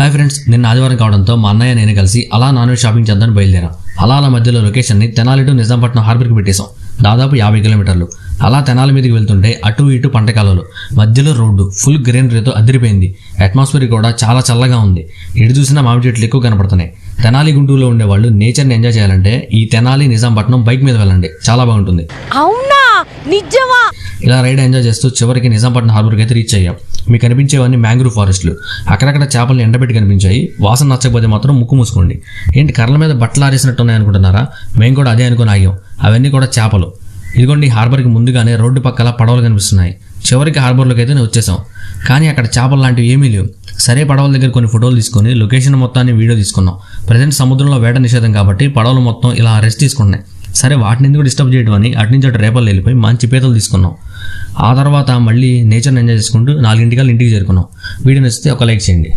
Hi friends, నిన్న ఆదివారం కావడంతో మా అన్నయ్య నేను కలిసి అలా నాన్ వెజ్ షాపింగ్ చేద్దామని బయలుదేరాం. అలా మధ్యలో లొకేషన్ని తెనాలి టు నిజాంపట్నం హార్బర్కి పెట్టేశాం. దాదాపు 50 కిలోమీటర్లు. అలా తెనాలి మీదకి వెళ్తుంటే అటు ఇటు పంట కాలువలు, మధ్యలో రోడ్డు ఫుల్ గ్రీనరీతో అదిరిపోయింది. అట్మాస్ఫియర్ కూడా చాలా చల్లగా ఉంది. ఎటు చూసినా మామిడి చెట్లు ఎక్కువ కనపడుతున్నాయి. తెనాలి గుంటూరులో ఉండే వాళ్ళు నేచర్ని ఎంజాయ్ చేయాలంటే ఈ తెనాలి నిజాంపట్నం బైక్ మీద వెళ్ళండి, చాలా బాగుంటుంది. అవునా, నిజమా? ఇలా రైడ్ ఎంజాయ్ చేస్తూ చివరికి నిజాంపట్నం హార్బర్కి అయితే రీచ్ అయ్యాం. మీకు కనిపించేవన్నీ మ్యాంగ్రూవ్ ఫారెస్ట్లు. అక్కడక్కడ చేపలను ఎండబెట్టి కనిపించాయి. వాసన నచ్చకపోతే మాత్రం ముక్కు మూసుకోండి. ఏంటి కర్రల మీద బట్టలు ఆరేసినట్టు ఉన్నాయనుకుంటున్నారా? మేము కూడా అదే అనుకుని ఆగాం. అవన్నీ కూడా చేపలు. ఇదిగోండి, హార్బర్కి ముందుగానే రోడ్డు పక్కల పడవలు కనిపిస్తున్నాయి. చివరికి హార్బర్లోకి అయితే వచ్చేసాం. కానీ అక్కడ చేపలు లాంటివి ఏమీ లేవు. సరే, పడవల దగ్గర కొన్ని ఫోటోలు తీసుకొని లొకేషన్ మొత్తాన్ని వీడియో తీసుకున్నాం. ప్రజెంట్ సముద్రంలో వేట నిషేధం కాబట్టి పడవలు మొత్తం ఇలా రెస్ట్ తీసుకున్నాయి. సరే, వాటిని ఎందుకు డిస్టర్బ్ చేయడం అని అటు నుంచి అటు రేపలు వెళ్ళిపోయి మంచి పీతలు తీసుకున్నాం. ఆ తర్వాత మళ్ళీ నేచర్ని ఎంజాయ్ చేసుకుంటూ 4 గంటల ఇంటికి చేరుకున్నాం. వీడియో నచ్చితే ఒక లైక్ చేయండి.